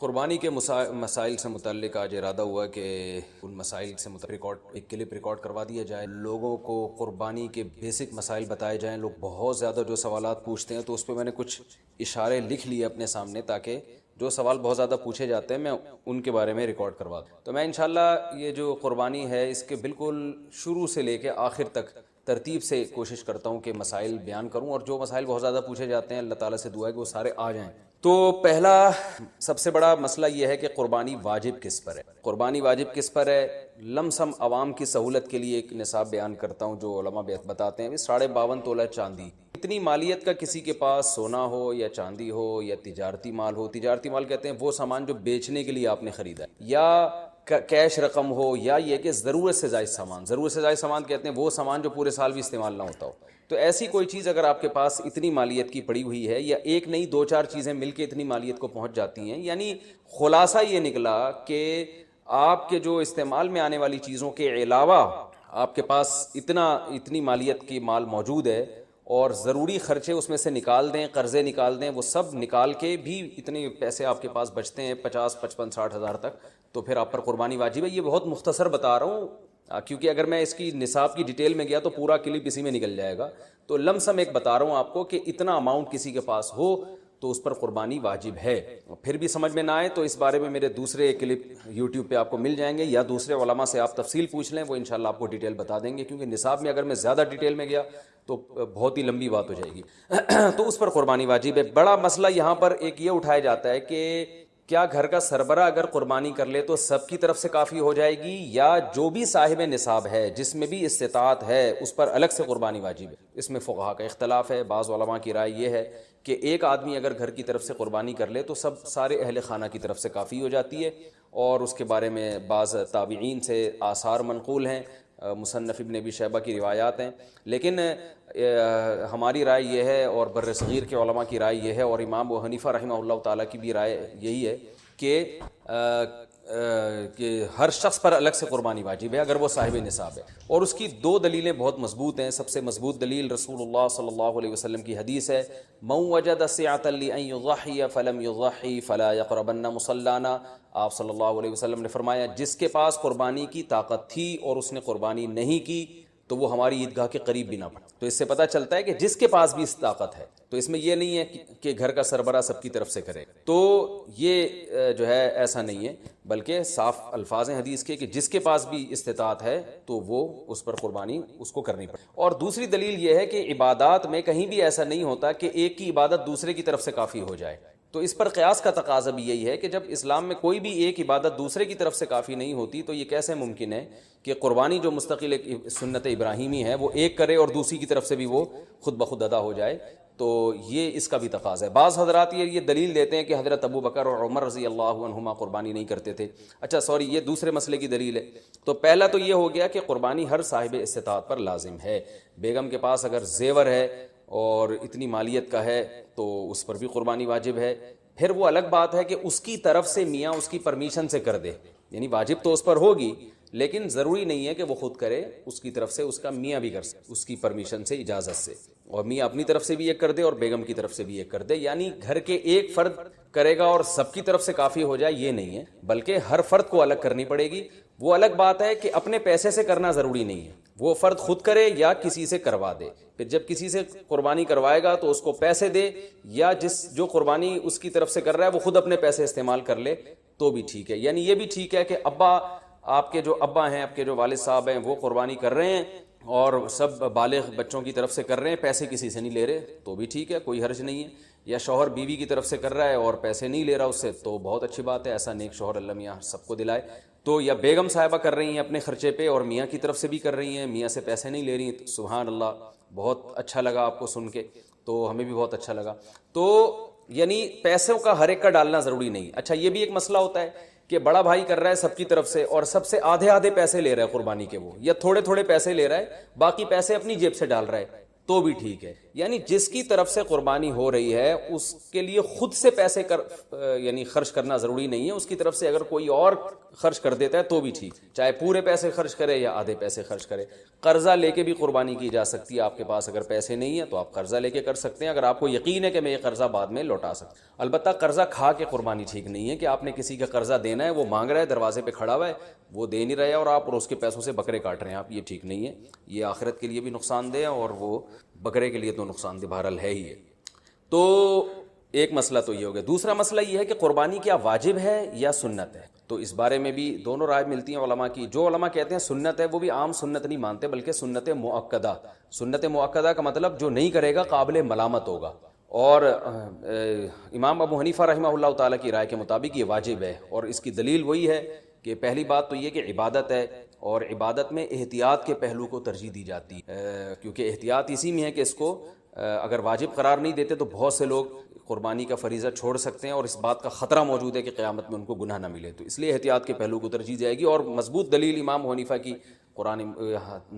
قربانی کے مسائل سے متعلق آج ارادہ ہوا کہ ان مسائل سے متعلق ایک کلپ ریکارڈ کروا دیا جائے، لوگوں کو قربانی کے بیسک مسائل بتائے جائیں۔ لوگ بہت زیادہ جو سوالات پوچھتے ہیں تو اس پہ میں نے کچھ اشارے لکھ لیے اپنے سامنے، تاکہ جو سوال بہت زیادہ پوچھے جاتے ہیں میں ان کے بارے میں ریکارڈ کروا دوں۔ تو میں انشاءاللہ یہ جو قربانی ہے اس کے بالکل شروع سے لے کے آخر تک ترتیب سے کوشش کرتا ہوں کہ مسائل بیان کروں، اور جو مسائل بہت زیادہ پوچھے جاتے ہیں اللہ تعالیٰ سے دعا ہے کہ وہ سارے آ جائیں۔ تو پہلا سب سے بڑا مسئلہ یہ ہے کہ قربانی واجب کس پر ہے۔ قربانی واجب کس پر ہے؟ لم سم عوام کی سہولت کے لیے ایک نصاب بیان کرتا ہوں جو علماء بتاتے ہیں 52.5 تولہ چاندی۔ اتنی مالیت کا کسی کے پاس سونا ہو یا چاندی ہو یا تجارتی مال ہو، تجارتی مال کہتے ہیں وہ سامان جو بیچنے کے لیے آپ نے خریدا ہے، یا کیش رقم ہو، یا یہ کہ ضرورت سے زائد سامان، ضرورت سے زائد سامان کہتے ہیں وہ سامان جو پورے سال بھی استعمال نہ ہوتا ہو۔ تو ایسی کوئی چیز اگر آپ کے پاس اتنی مالیت کی پڑی ہوئی ہے، یا ایک نہیں 2-4 چیزیں مل کے اتنی مالیت کو پہنچ جاتی ہیں، یعنی خلاصہ یہ نکلا کہ آپ کے جو استعمال میں آنے والی چیزوں کے علاوہ آپ کے پاس اتنی مالیت کی مال موجود ہے، اور ضروری خرچے اس میں سے نکال دیں، قرضے نکال دیں، وہ سب نکال کے بھی اتنے پیسے آپ کے پاس بچتے ہیں 50 55 60 ہزار تک، تو پھر آپ پر قربانی واجب ہے۔ یہ بہت مختصر بتا رہا ہوں کیونکہ اگر میں اس کی نصاب کی ڈیٹیل میں گیا تو پورا کلپ اسی میں نکل جائے گا، تو لم سم ایک بتا رہا ہوں آپ کو کہ اتنا اماؤنٹ کسی کے پاس ہو تو اس پر قربانی واجب ہے۔ پھر بھی سمجھ میں نہ آئے تو اس بارے میں میرے دوسرے کلپ یوٹیوب پہ آپ کو مل جائیں گے، یا دوسرے علماء سے آپ تفصیل پوچھ لیں، وہ انشاءاللہ آپ کو ڈیٹیل بتا دیں گے، کیونکہ نصاب میں اگر میں زیادہ ڈیٹیل میں گیا تو بہت ہی لمبی بات ہو جائے گی۔ تو اس پر قربانی واجب ہے۔ بڑا مسئلہ یہاں پر ایک یہ اٹھایا جاتا ہے کہ کیا گھر کا سربراہ اگر قربانی کر لے تو سب کی طرف سے کافی ہو جائے گی، یا جو بھی صاحب نصاب ہے جس میں بھی استطاعت ہے اس پر الگ سے قربانی واجب ہے؟ اس میں فقہا کا اختلاف ہے۔ بعض علماء کی رائے یہ ہے کہ ایک آدمی اگر گھر کی طرف سے قربانی کر لے تو سارے اہل خانہ کی طرف سے کافی ہو جاتی ہے، اور اس کے بارے میں بعض تابعین سے آثار منقول ہیں، مصنف ابن ابی شیبہ کی روایات ہیں، لیکن ہماری رائے یہ ہے، اور بر صغیر کے علماء کی رائے یہ ہے، اور امام ابو حنیفہ رحمہ اللہ تعالیٰ کی بھی رائے یہی ہے کہ ہر شخص پر الگ سے قربانی واجب ہے اگر وہ صاحب نصاب ہے۔ اور اس کی 2 دلیلیں بہت مضبوط ہیں۔ سب سے مضبوط دلیل رسول اللہ صلی اللہ علیہ وسلم کی حدیث ہے، من وجد سعة لأن يضحي فلم يضحي فلا يقربن مصلانا۔ آپ صلی اللہ علیہ وسلم نے فرمایا جس کے پاس قربانی کی طاقت تھی اور اس نے قربانی نہیں کی تو وہ ہماری عیدگاہ کے قریب بھی نہ پڑے۔ تو اس سے پتہ چلتا ہے کہ جس کے پاس بھی اس طاقت ہے، تو اس میں یہ نہیں ہے کہ گھر کا سربراہ سب کی طرف سے کرے، تو یہ جو ہے ایسا نہیں ہے، بلکہ صاف الفاظ ہیں حدیث کے کہ جس کے پاس بھی استطاعت ہے تو وہ اس پر قربانی اس کو کرنی پڑے۔ اور دوسری دلیل یہ ہے کہ عبادات میں کہیں بھی ایسا نہیں ہوتا کہ ایک کی عبادت دوسرے کی طرف سے کافی ہو جائے، تو اس پر قیاس کا تقاضا بھی یہی ہے کہ جب اسلام میں کوئی بھی ایک عبادت دوسرے کی طرف سے کافی نہیں ہوتی تو یہ کیسے ممکن ہے کہ قربانی جو مستقل ایک سنت ابراہیمی ہے وہ ایک کرے اور دوسری کی طرف سے بھی وہ خود بخود ادا ہو جائے؟ تو یہ اس کا بھی تقاضا ہے۔ بعض حضرات یہ دلیل دیتے ہیں کہ حضرت ابو بکر اور عمر رضی اللہ عنہما قربانی نہیں کرتے تھے۔ یہ دوسرے مسئلے کی دلیل ہے۔ تو پہلا تو یہ ہو گیا کہ قربانی ہر صاحب استطاعت پر لازم ہے۔ بیگم کے پاس اگر زیور ہے اور اتنی مالیت کا ہے تو اس پر بھی قربانی واجب ہے۔ پھر وہ الگ بات ہے کہ اس کی طرف سے میاں اس کی پرمیشن سے کر دے، یعنی واجب تو اس پر ہوگی لیکن ضروری نہیں ہے کہ وہ خود کرے، اس کی طرف سے اس کا میاں بھی کر سکے، اس کی پرمیشن سے، اجازت سے، اور میاں اپنی طرف سے بھی ایک کر دے اور بیگم کی طرف سے بھی ایک کر دے۔ یعنی گھر کے ایک فرد کرے گا اور سب کی طرف سے کافی ہو جائے، یہ نہیں ہے، بلکہ ہر فرد کو الگ کرنی پڑے گی۔ وہ الگ بات ہے کہ اپنے پیسے سے کرنا ضروری نہیں ہے، وہ فرد خود کرے یا کسی سے کروا دے۔ پھر جب کسی سے قربانی کروائے گا تو اس کو پیسے دے، یا جو قربانی اس کی طرف سے کر رہا ہے وہ خود اپنے پیسے استعمال کر لے تو بھی ٹھیک ہے۔ یعنی یہ بھی ٹھیک ہے کہ آپ کے جو ابا ہیں، آپ کے جو والد صاحب ہیں وہ قربانی کر رہے ہیں اور سب بالغ بچوں کی طرف سے کر رہے ہیں، پیسے کسی سے نہیں لے رہے، تو بھی ٹھیک ہے، کوئی حرج نہیں ہے۔ یا شوہر بیوی کی طرف سے کر رہا ہے اور پیسے نہیں لے رہا اس سے، تو بہت اچھی بات ہے، ایسا نیک شوہر اللہ میاں سب کو دلائے۔ تو یا بیگم صاحبہ کر رہی ہیں اپنے خرچے پہ اور میاں کی طرف سے بھی کر رہی ہیں، میاں سے پیسے نہیں لے رہی، تو سبحان اللہ، بہت اچھا لگا آپ کو سن کے، تو ہمیں بھی بہت اچھا لگا۔ تو یعنی پیسوں کا ہر ایک کا ڈالنا ضروری نہیں۔ اچھا، یہ بھی ایک مسئلہ ہوتا ہے کہ بڑا بھائی کر رہا ہے سب کی طرف سے اور سب سے آدھے پیسے لے رہا ہے قربانی کے، وہ یا تھوڑے پیسے لے رہا ہے، باقی پیسے اپنی جیب سے ڈال رہا ہے، تو بھی ٹھیک ہے۔ یعنی جس کی طرف سے قربانی ہو رہی ہے اس کے لیے خود سے پیسے یعنی خرچ کرنا ضروری نہیں ہے، اس کی طرف سے اگر کوئی اور خرچ کر دیتا ہے تو بھی ٹھیک، چاہے پورے پیسے خرچ کرے یا آدھے پیسے خرچ کرے۔ قرضہ لے کے بھی قربانی کی جا سکتی ہے، آپ کے پاس اگر پیسے نہیں ہیں تو آپ قرضہ لے کے کر سکتے ہیں، اگر آپ کو یقین ہے کہ میں یہ قرضہ بعد میں لوٹا سکتا ہوں۔ البتہ قرضہ کھا کے قربانی ٹھیک نہیں ہے، کہ آپ نے کسی کا قرضہ دینا ہے، وہ مانگ رہا ہے، دروازے پہ کھڑا ہوا ہے، وہ دے نہیں رہے اور آپ اور اس کے پیسوں سے بکرے کاٹ رہے ہیں آپ، یہ ٹھیک نہیں ہے، یہ آخرت کے لیے بھی نقصان دہ ہے اور وہ بکرے کے لیے تو نقصان دہ بہرحال ہے ہی ہے۔ تو ایک مسئلہ تو یہ ہو گیا۔ دوسرا مسئلہ یہ ہے کہ قربانی کیا واجب ہے یا سنت ہے، تو اس بارے میں بھی دونوں رائے ملتی ہیں علماء کی۔ جو علماء کہتے ہیں سنت ہے وہ بھی عام سنت نہیں مانتے بلکہ سنت مؤکدہ۔ سنت مؤکدہ کا مطلب جو نہیں کرے گا قابل ملامت ہوگا، اور امام ابو حنیفہ رحمہ اللہ تعالیٰ کی رائے کے مطابق یہ واجب ہے، اور اس کی دلیل وہی ہے کہ پہلی بات تو یہ کہ عبادت ہے، اور عبادت میں احتیاط کے پہلو کو ترجیح دی جاتی ہے، کیونکہ احتیاط اسی میں ہے کہ اس کو اگر واجب قرار نہیں دیتے تو بہت سے لوگ قربانی کا فریضہ چھوڑ سکتے ہیں، اور اس بات کا خطرہ موجود ہے کہ قیامت میں ان کو گناہ نہ ملے، تو اس لیے احتیاط کے پہلو کو ترجیح جائے گی۔ اور مضبوط دلیل امام حنیفہ کی قرآن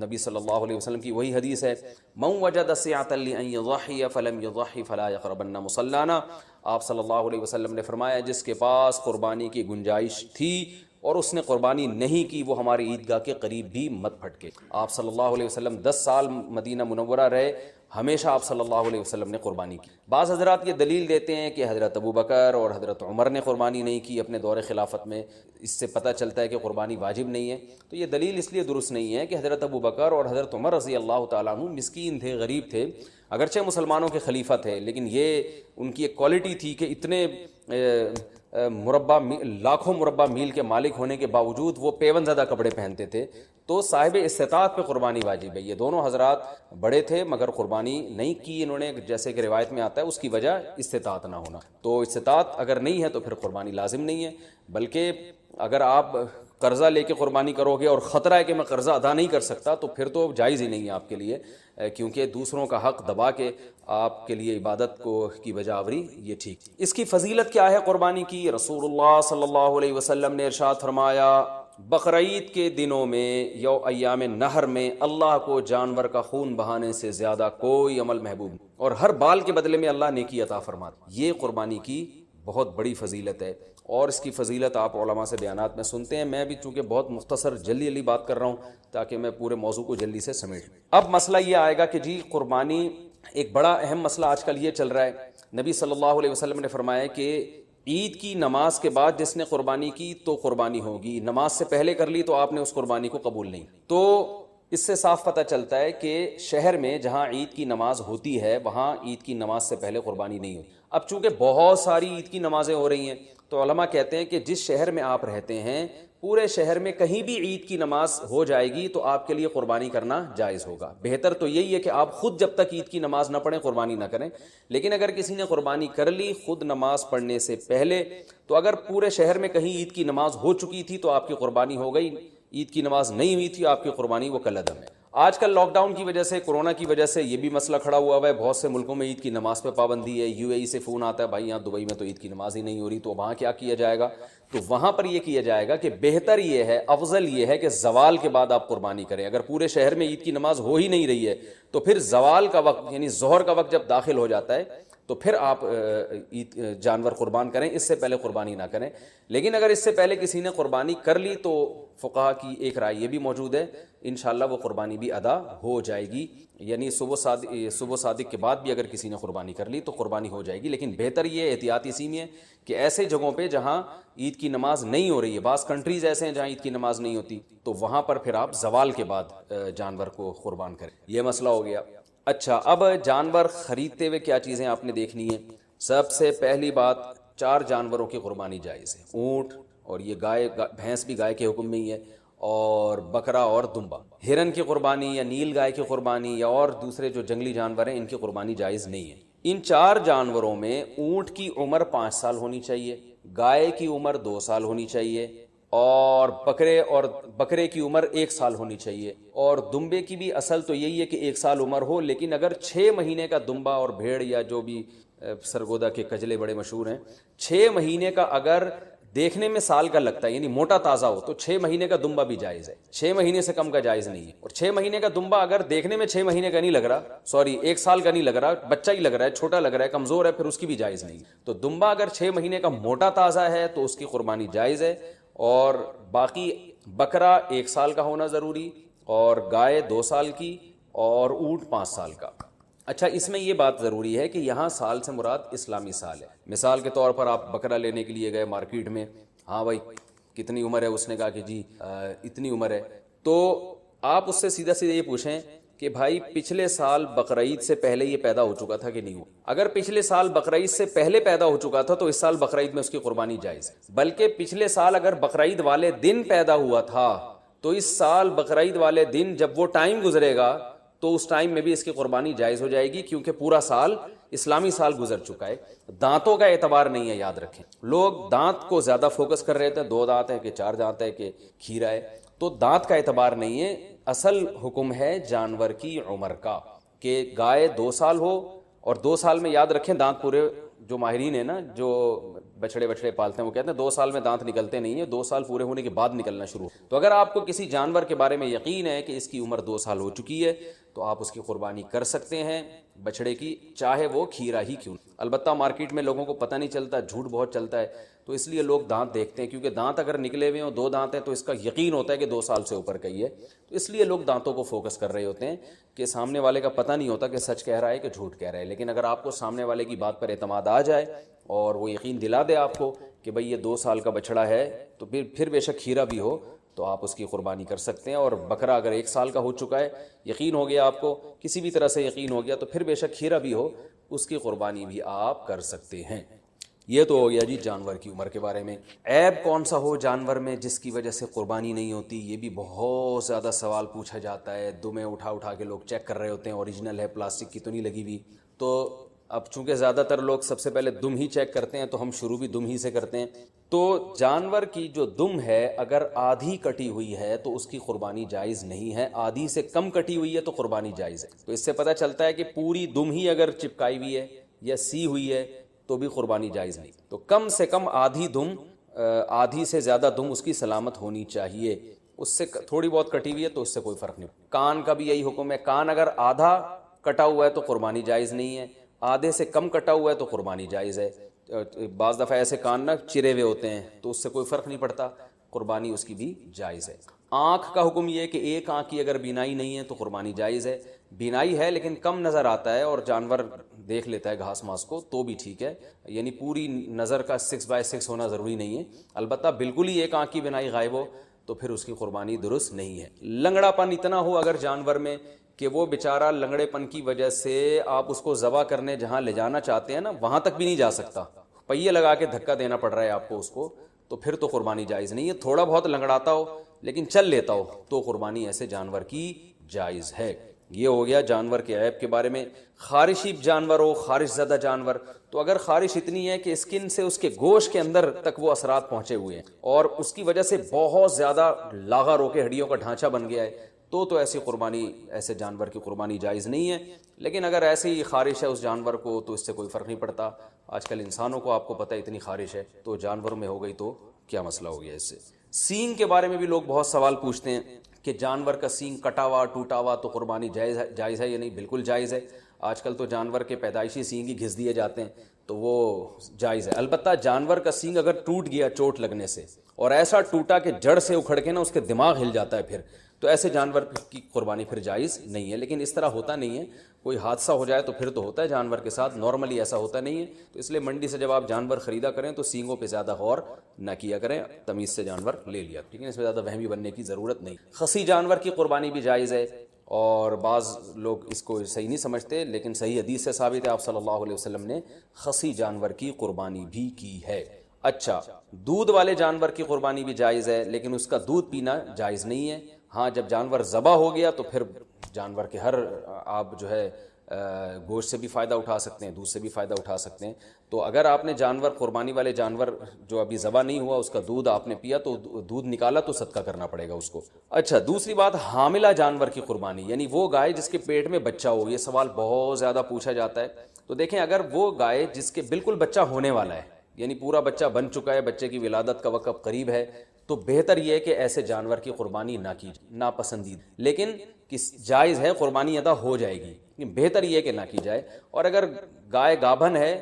نبی صلی اللہ علیہ وسلم کی وہی حدیث ہے، من وجد سعة لأن يضحي فلم يضحي فلا يقربن مصلانا۔ آپ صلی اللہ علیہ وسلم نے فرمایا جس کے پاس قربانی کی گنجائش تھی اور اس نے قربانی نہیں کی وہ ہماری عیدگاہ کے قریب بھی مت پھٹکے۔ آپ صلی اللہ علیہ وسلم 10 سال مدینہ منورہ رہے، ہمیشہ آپ صلی اللہ علیہ وسلم نے قربانی کی۔ بعض حضرات یہ دلیل دیتے ہیں کہ حضرت ابو بکر اور حضرت عمر نے قربانی نہیں کی اپنے دور خلافت میں، اس سے پتہ چلتا ہے کہ قربانی واجب نہیں ہے۔ تو یہ دلیل اس لیے درست نہیں ہے کہ حضرت ابو بکر اور حضرت عمر رضی اللہ تعالیٰ عنہ مسکین تھے، غریب تھے، اگرچہ مسلمانوں کے خلیفہ تھے، لیکن یہ ان کی ایک کوالٹی تھی کہ اتنے لاکھوں مربع میل کے مالک ہونے کے باوجود وہ پیون زدہ کپڑے پہنتے تھے، تو صاحب استطاعت پہ قربانی واجب ہے۔ یہ دونوں حضرات بڑے تھے مگر قربانی نہیں کی انہوں نے، جیسے کہ روایت میں آتا ہے اس کی وجہ استطاعت نہ ہونا۔ تو استطاعت اگر نہیں ہے تو پھر قربانی لازم نہیں ہے، بلکہ اگر آپ قرضہ لے کے قربانی کرو گے اور خطرہ ہے کہ میں قرضہ ادا نہیں کر سکتا تو پھر تو جائز ہی نہیں ہے آپ کے لیے، کیونکہ دوسروں کا حق دبا کے آپ کے لیے عبادت کی بجا آوری یہ ٹھیک۔ اس کی فضیلت کیا ہے قربانی کی؟ رسول اللہ صلی اللہ علیہ وسلم نے ارشاد فرمایا بقرعید کے دنوں میں یا ایام نہر میں اللہ کو جانور کا خون بہانے سے زیادہ کوئی عمل محبوب نہیں، اور ہر بال کے بدلے میں اللہ نیکی عطا فرماتا۔ یہ قربانی کی بہت بڑی فضیلت ہے، اور اس کی فضیلت آپ علماء سے بیانات میں سنتے ہیں۔ میں بھی چونکہ بہت مختصر جلدی بات کر رہا ہوں تاکہ میں پورے موضوع کو جلدی سے سمیٹ لوں۔ اب مسئلہ یہ آئے گا کہ جی قربانی، ایک بڑا اہم مسئلہ آج کل یہ چل رہا ہے، نبی صلی اللہ علیہ وسلم نے فرمایا کہ عید کی نماز کے بعد جس نے قربانی کی تو قربانی ہوگی، نماز سے پہلے کر لی تو آپ نے اس قربانی کو قبول نہیں۔ تو اس سے صاف پتہ چلتا ہے کہ شہر میں جہاں عید کی نماز ہوتی ہے وہاں عید کی نماز سے پہلے قربانی نہیں ہوتی۔ اب چونکہ بہت ساری عید کی نمازیں ہو رہی ہیں تو علماء کہتے ہیں کہ جس شہر میں آپ رہتے ہیں پورے شہر میں کہیں بھی عید کی نماز ہو جائے گی تو آپ کے لیے قربانی کرنا جائز ہوگا۔ بہتر تو یہی ہے کہ آپ خود جب تک عید کی نماز نہ پڑھیں قربانی نہ کریں، لیکن اگر کسی نے قربانی کر لی خود نماز پڑھنے سے پہلے تو اگر پورے شہر میں کہیں عید کی نماز ہو چکی تھی تو آپ کی قربانی ہو گئی، عید کی نماز نہیں ہوئی تھی آپ کی قربانی وہ کالعدم ہے۔ آج کل لاک ڈاؤن کی وجہ سے، کورونا کی وجہ سے یہ بھی مسئلہ کھڑا ہوا ہے، بہت سے ملکوں میں عید کی نماز پہ پابندی ہے۔ یو اے ای سے فون آتا ہے بھائی یہاں دبئی میں تو عید کی نماز ہی نہیں ہو رہی، تو وہاں کیا کیا جائے گا؟ تو وہاں پر یہ کیا جائے گا کہ بہتر یہ ہے، افضل یہ ہے کہ زوال کے بعد آپ قربانی کریں۔ اگر پورے شہر میں عید کی نماز ہو ہی نہیں رہی ہے تو پھر زوال کا وقت یعنی ظہر کا وقت جب داخل ہو جاتا ہے تو پھر آپ جانور قربان کریں، اس سے پہلے قربانی نہ کریں۔ لیکن اگر اس سے پہلے کسی نے قربانی کر لی تو فقہا کی ایک رائے یہ بھی موجود ہے انشاءاللہ وہ قربانی بھی ادا ہو جائے گی، یعنی صبح صادق کے بعد بھی اگر کسی نے قربانی کر لی تو قربانی ہو جائے گی۔ لیکن بہتر یہ احتیاط اسی میں ہے کہ ایسے جگہوں پہ جہاں عید کی نماز نہیں ہو رہی ہے، بعض کنٹریز ایسے ہیں جہاں عید کی نماز نہیں ہوتی، تو وہاں پر پھر آپ زوال کے بعد جانور کو قربان کریں۔ یہ مسئلہ ہو گیا۔ اچھا، اب جانور خریدتے ہوئے کیا چیزیں آپ نے دیکھنی ہیں؟ سب سے پہلی بات 4 جانوروں کی قربانی جائز ہے، اونٹ، اور یہ گائے بھینس بھی گائے کے حکم میں ہی ہے، اور بکرا اور دمبا۔ ہرن کی قربانی یا نیل گائے کی قربانی یا اور دوسرے جو جنگلی جانور ہیں ان کی قربانی جائز نہیں ہے۔ ان 4 جانوروں میں اونٹ کی عمر 5 سال ہونی چاہیے، گائے کی عمر 2 سال ہونی چاہیے، اور بکرے کی عمر 1 سال ہونی چاہیے، اور دمبے کی بھی اصل تو یہی ہے کہ 1 سال عمر ہو، لیکن اگر 6 مہینے کا دمبا اور بھیڑ یا جو بھی سرگودا کے کجلے بڑے مشہور ہیں، 6 مہینے کا اگر دیکھنے میں سال کا لگتا ہے یعنی موٹا تازہ ہو تو 6 مہینے کا دمبا بھی جائز ہے، 6 مہینے سے کم کا جائز نہیں ہے۔ اور 6 مہینے کا دمبا اگر دیکھنے میں 6 مہینے کا نہیں لگ رہا، سوری 1 سال کا نہیں لگ رہا، بچہ ہی لگ رہا ہے، چھوٹا لگ رہا ہے، کمزور ہے، پھر اس کی بھی جائز نہیں۔ تو دمبا اگر 6 مہینے کا موٹا تازہ ہے تو اس کی قربانی جائز ہے، اور باقی بکرا 1 سال کا ہونا ضروری، اور گائے 2 سال کی، اور اونٹ 5 سال کا۔ اچھا، اس میں یہ بات ضروری ہے کہ یہاں سال سے مراد اسلامی سال ہے۔ مثال کے طور پر آپ بکرا لینے کے لیے گئے مارکیٹ میں، ہاں بھائی کتنی عمر ہے، اس نے کہا کہ جی اتنی عمر ہے، تو آپ اس سے سیدھا سیدھا یہ پوچھیں کہ بھائی پچھلے سال بقرعید سے پہلے یہ پیدا ہو چکا تھا کہ نہیں ہوا؟ اگر پچھلے سال بقرعید سے پہلے پیدا ہو چکا تھا تو اس سال بقرعید میں اس کی قربانی جائز ہے، بلکہ پچھلے سال اگر بقرعید والے دن پیدا ہوا تھا تو اس سال بقرعید والے دن جب وہ ٹائم گزرے گا تو اس ٹائم میں بھی اس کی قربانی جائز ہو جائے گی، کیونکہ پورا سال اسلامی سال گزر چکا ہے۔ دانتوں کا اعتبار نہیں ہے، یاد رکھیں، لوگ دانت کو زیادہ فوکس کر رہے تھے، 2 دانت ہے کہ 4 دانت ہے کہ کھیرا ہے، تو دانت کا اعتبار نہیں ہے، اصل حکم ہے جانور کی عمر کا، کہ گائے 2 سال ہو، اور 2 سال میں یاد رکھیں دانت پورے، جو ماہرین ہیں نا جو بچڑے پالتے ہیں وہ کہتے ہیں 2 سال میں دانت نکلتے نہیں ہیں، 2 سال پورے ہونے کے بعد نکلنا شروع۔ تو اگر آپ کو کسی جانور کے بارے میں یقین ہے کہ اس کی عمر 2 سال ہو چکی ہے تو آپ اس کی قربانی کر سکتے ہیں، بچڑے کی، چاہے وہ کھیرا ہی کیوں۔ البتہ مارکیٹ میں لوگوں کو پتہ نہیں چلتا، جھوٹ بہت چلتا ہے، تو اس لیے لوگ دانت دیکھتے ہیں، کیونکہ دانت اگر نکلے ہوئے ہوں، 2 دانت ہیں تو اس کا یقین ہوتا ہے کہ 2 سال سے اوپر کا ہی ہے، تو اس لیے لوگ دانتوں کو فوکس کر رہے ہوتے ہیں، کہ سامنے والے کا پتہ نہیں ہوتا کہ سچ کہہ رہا ہے کہ جھوٹ کہہ رہا ہے۔ لیکن اگر آپ کو سامنے والے کی بات پر اعتماد آ جائے اور وہ یقین دلا دے آپ کو کہ بھئی یہ 2 سال کا بچڑا ہے، تو پھر بے شک کھیرا بھی ہو تو آپ اس کی قربانی کر سکتے ہیں۔ اور بکرا اگر 1 سال کا ہو چکا ہے، یقین ہو گیا آپ کو، کسی بھی طرح سے یقین ہو گیا، تو پھر بے شک کھیرا بھی ہو، اس کی قربانی بھی آپ کر سکتے ہیں۔ یہ تو ہو گیا جی جانور کی عمر کے بارے میں۔ عیب کون سا ہو جانور میں جس کی وجہ سے قربانی نہیں ہوتی، یہ بھی بہت زیادہ سوال پوچھا جاتا ہے، دمیں اٹھا کے لوگ چیک کر رہے ہوتے ہیں، اوریجنل ہے، پلاسٹک کی تو نہیں لگی ہوئی۔ تو اب چونکہ زیادہ تر لوگ سب سے پہلے دم ہی چیک کرتے ہیں، تو ہم شروع بھی دم ہی سے کرتے ہیں۔ تو جانور کی جو دم ہے اگر آدھی کٹی ہوئی ہے تو اس کی قربانی جائز نہیں ہے، آدھی سے کم کٹی ہوئی ہے تو قربانی جائز ہے۔ تو اس سے پتہ چلتا ہے کہ پوری دم ہی اگر چپکائی ہوئی ہے یا سی ہوئی ہے تو بھی قربانی جائز نہیں۔ تو کم سے کم آدھی دم، آدھی سے زیادہ دم اس کی سلامت ہونی چاہیے، اس سے تھوڑی بہت کٹی ہوئی ہے تو اس سے کوئی فرق نہیں۔ کان کا بھی یہی حکم ہے، کان اگر آدھا کٹا ہوا ہے تو قربانی جائز نہیں ہے، آدھے سے کم کٹا ہوا ہے تو قربانی جائز ہے۔ بعض دفعہ ایسے کان نہ چرے ہوئے ہوتے ہیں تو اس سے کوئی فرق نہیں پڑتا، قربانی اس کی بھی جائز ہے۔ آنکھ کا حکم یہ ہے کہ ایک آنکھ کی اگر بینائی نہیں ہے تو قربانی جائز ہے، بینائی ہے لیکن کم نظر آتا ہے اور جانور دیکھ لیتا ہے گھاس ماس کو تو بھی ٹھیک ہے، یعنی پوری نظر کا 6/6 ہونا ضروری نہیں ہے۔ البتہ بالکل ہی ایک آنکھ کی بینائی غائب ہو تو پھر اس کی قربانی درست نہیں ہے۔ لنگڑا پن اتنا ہو اگر جانور میں کہ وہ بیچارہ لنگڑے پن کی وجہ سے آپ اس کو ذبح کرنے جہاں لے جانا چاہتے ہیں نا وہاں تک بھی نہیں جا سکتا، پہیے لگا کے دھکا دینا پڑ رہا ہے آپ کو اس کو، تو پھر تو قربانی جائز نہیں ہے۔ تھوڑا بہت لنگڑاتا ہو لیکن چل لیتا ہو تو قربانی ایسے جانور کی جائز ہے۔ یہ ہو گیا جانور کے عیب کے بارے میں۔ خارشی جانور ہو، خارش زدہ جانور، تو اگر خارش اتنی ہے کہ اسکن سے اس کے گوشت کے اندر تک وہ اثرات پہنچے ہوئے ہیں اور اس کی وجہ سے بہت زیادہ لاغر ہو کے ہڈیوں کا ڈھانچہ بن گیا ہے تو ایسی قربانی، ایسے جانور کی قربانی جائز نہیں ہے۔ لیکن اگر ایسے ہی خارش ہے اس جانور کو تو اس سے کوئی فرق نہیں پڑتا۔ آج کل انسانوں کو آپ کو پتہ ہے اتنی خارش ہے، تو جانوروں میں ہو گئی تو کیا مسئلہ ہو گیا اس سے۔ سینگ کے بارے میں بھی لوگ بہت سوال پوچھتے ہیں کہ جانور کا سینگ کٹا ہوا ٹوٹا ہوا تو قربانی جائز ہے یا نہیں؟ بالکل جائز ہے۔ آج کل تو جانور کے پیدائشی سینگ ہی گھس دیے جاتے ہیں تو وہ جائز ہے۔ البتہ جانور کا سینگ اگر ٹوٹ گیا چوٹ لگنے سے اور ایسا ٹوٹا کہ جڑ سے اکھڑ کے نا اس کے دماغ ہل جاتا ہے، پھر تو ایسے جانور کی قربانی پھر جائز نہیں ہے۔ لیکن اس طرح ہوتا نہیں ہے، کوئی حادثہ ہو جائے تو پھر تو ہوتا ہے جانور کے ساتھ، نارملی ایسا ہوتا نہیں ہے۔ تو اس لیے منڈی سے جب آپ جانور خریدا کریں تو سینگوں پہ زیادہ غور نہ کیا کریں، تمیز سے جانور لے لیا، ٹھیک ہے، اس میں زیادہ وہمی بننے کی ضرورت نہیں۔ خصی جانور کی قربانی بھی جائز ہے، اور بعض لوگ اس کو صحیح نہیں سمجھتے، لیکن صحیح حدیث سے ثابت ہے آپ صلی اللہ علیہ وسلم نے خصی جانور کی قربانی بھی کی ہے۔ اچھا، دودھ والے جانور کی قربانی بھی جائز ہے لیکن اس کا دودھ پینا جائز نہیں ہے۔ ہاں جب جانور ذبح ہو گیا تو پھر جانور کے ہر آپ جو ہے گوشت سے بھی فائدہ اٹھا سکتے ہیں، دودھ سے بھی فائدہ اٹھا سکتے ہیں۔ تو اگر آپ نے جانور، قربانی والے جانور جو ابھی ذبح نہیں ہوا، اس کا دودھ آپ نے پیا تو دودھ نکالا تو صدقہ کرنا پڑے گا اس کو۔ اچھا، دوسری بات حاملہ جانور کی قربانی، یعنی وہ گائے جس کے پیٹ میں بچہ ہو۔ یہ سوال بہت زیادہ پوچھا جاتا ہے۔ تو دیکھیں، اگر وہ گائے جس کے بالکل بچہ ہونے والا ہے، یعنی پورا بچہ بن چکا ہے، بچے کی ولادت کا وقت قریب ہے، تو بہتر یہ ہے کہ ایسے جانور کی قربانی نہ کی جائے، ناپسندیدہ، لیکن جائز ہے، قربانی ادا ہو جائے گی، لیکن بہتر یہ ہے کہ نہ کی جائے۔ اور اگر گائے گابھن ہے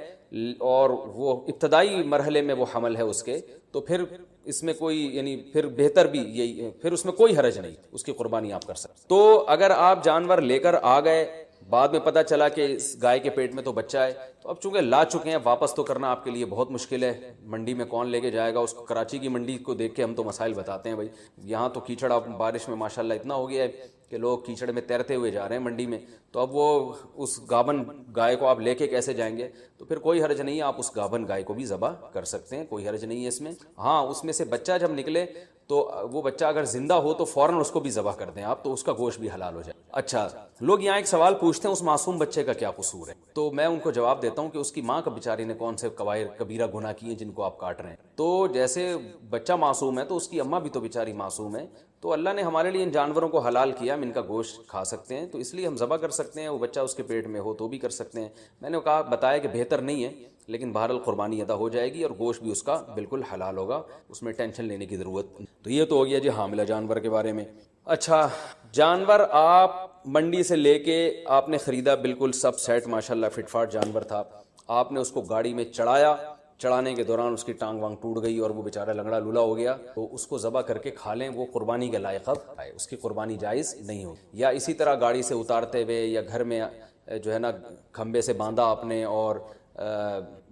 اور وہ ابتدائی مرحلے میں وہ حمل ہے اس کے، تو پھر اس میں کوئی یعنی پھر بہتر بھی یہی، پھر اس میں کوئی حرج نہیں، اس کی قربانی آپ کر سکتے۔ تو اگر آپ جانور لے کر آ گئے، بعد میں پتہ چلا کہ اس گائے کے پیٹ میں تو بچہ ہے، تو اب چونکہ لا چکے ہیں، واپس تو کرنا آپ کے لیے بہت مشکل ہے، منڈی میں کون لے کے جائے گا اس کو؟ کراچی کی منڈی کو دیکھ کے ہم تو مسائل بتاتے ہیں بھائی، یہاں تو کیچڑ اب بارش میں ماشاءاللہ اتنا ہو گیا ہے کہ لوگ کیچڑ میں تیرتے ہوئے جا رہے ہیں منڈی میں، تو اب وہ اس گابن گائے کو آپ لے کے کیسے جائیں گے؟ تو پھر کوئی حرج نہیں ہے، آپ اس گابن گائے کو بھی ذبح کر سکتے ہیں، کوئی حرج نہیں ہے اس میں۔ ہاں، اس میں سے بچہ جب نکلے تو وہ بچہ اگر زندہ ہو تو فوراً اس کو بھی ذبح کر دیں آپ، تو اس کا گوشت بھی حلال ہو جائے۔ اچھا، لوگ یہاں ایک سوال پوچھتے ہیں اس معصوم بچے کا کیا قصور ہے؟ تو میں ان کو جواب دیتا ہوں کہ اس کی ماں کا بیچاری نے کون سے کبیرہ گناہ کیے جن کو آپ کاٹ رہے ہیں؟ تو جیسے بچہ معصوم ہے تو اس کی اماں بھی تو بیچاری معصوم ہے، تو اللہ نے ہمارے لیے ان جانوروں کو حلال کیا، ہم ان کا گوشت کھا سکتے ہیں، تو اس لیے ہم ذبح کر سکتے ہیں، وہ بچہ اس کے پیٹ میں ہو تو بھی کر سکتے ہیں۔ میں نے کہا بتایا کہ بہتر نہیں ہے، لیکن بہرحال قربانی ادا ہو جائے گی اور گوشت بھی اس کا بالکل حلال ہوگا، اس میں ٹینشن لینے کی ضرورت نہیں۔ تو یہ تو ہو گیا جی حاملہ جانور کے بارے میں۔ اچھا، جانور آپ منڈی سے لے کے آپ نے خریدا، بالکل سب سیٹ ماشاءاللہ فٹ فاٹ جانور تھا، آپ نے اس کو گاڑی میں چڑھایا، چڑھانے کے دوران اس کی ٹانگ وانگ ٹوٹ گئی اور وہ بیچارہ لنگڑا لولا ہو گیا، تو اس کو ذبح کر کے کھا لیں، وہ قربانی کے لائق ہے، اس کی قربانی جائز نہیں ہوگی۔ یا اسی طرح گاڑی سے اتارتے ہوئے یا گھر میں جو ہے نا کھمبے سے باندھا آپ نے اور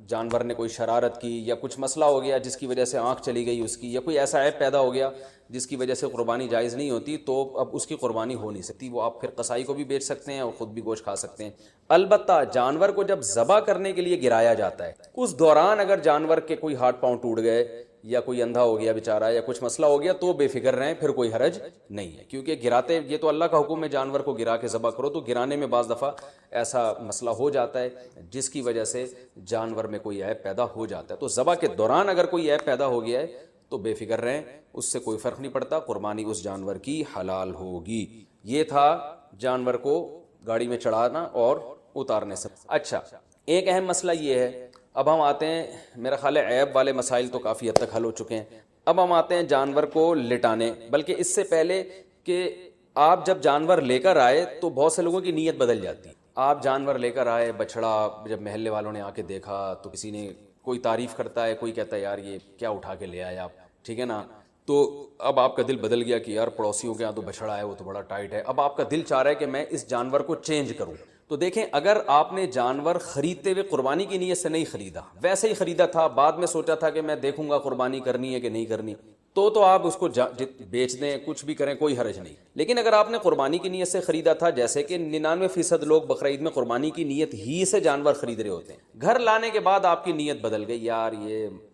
جانور نے کوئی شرارت کی یا کچھ مسئلہ ہو گیا جس کی وجہ سے آنکھ چلی گئی اس کی، یا کوئی ایسا عیب پیدا ہو گیا جس کی وجہ سے قربانی جائز نہیں ہوتی، تو اب اس کی قربانی ہو نہیں سکتی، وہ آپ پھر قصائی کو بھی بیچ سکتے ہیں اور خود بھی گوشت کھا سکتے ہیں۔ البتہ جانور کو جب ذبح کرنے کے لیے گرایا جاتا ہے، اس دوران اگر جانور کے کوئی ہاتھ پاؤں ٹوٹ گئے یا کوئی اندھا ہو گیا بیچارہ یا کچھ مسئلہ ہو گیا تو بے فکر رہیں، پھر کوئی حرج نہیں ہے، کیونکہ گراتے یہ تو اللہ کا حکم ہے جانور کو گرا کے ذبح کرو، تو گرانے میں بعض دفعہ ایسا مسئلہ ہو جاتا ہے جس کی وجہ سے جانور میں کوئی عیب پیدا ہو جاتا ہے، تو ذبح کے دوران اگر کوئی عیب پیدا ہو گیا ہے تو بے فکر رہیں، اس سے کوئی فرق نہیں پڑتا، قربانی اس جانور کی حلال ہوگی۔ یہ تھا جانور کو گاڑی میں چڑھانا اور اتارنے سے۔ اچھا، ایک اہم مسئلہ یہ ہے، اب ہم آتے ہیں، میرا خیال ہے عیب والے مسائل تو کافی حد تک حل ہو چکے ہیں، اب ہم آتے ہیں جانور کو لٹانے، بلکہ اس سے پہلے کہ آپ جب جانور لے کر آئے تو بہت سے لوگوں کی نیت بدل جاتی ہے۔ آپ جانور لے کر آئے، بچڑا، جب محلے والوں نے آ کے دیکھا تو کسی نے کوئی تعریف کرتا ہے، کوئی کہتا ہے یار یہ کیا اٹھا کے لے آئے آپ، ٹھیک ہے نا، تو اب آپ کا دل بدل گیا کہ یار پڑوسیوں کے یہاں تو بچڑا ہے وہ تو بڑا ٹائٹ ہے، اب آپ کا دل چاہ رہا ہے کہ میں اس جانور کو چینج کروں۔ تو دیکھیں، اگر آپ نے جانور خریدتے ہوئے قربانی کی نیت سے نہیں خریدا، ویسے ہی خریدا تھا، بعد میں سوچا تھا کہ میں دیکھوں گا قربانی کرنی ہے کہ نہیں کرنی، تو آپ اس کو بیچ دیں، کچھ بھی کریں، کوئی حرج نہیں۔ لیکن اگر آپ نے قربانی کی نیت سے خریدا تھا، جیسے کہ 99% لوگ بقرعید میں قربانی کی نیت ہی سے جانور خرید رہے ہوتے ہیں، گھر لانے کے بعد آپ کی نیت بدل گئی،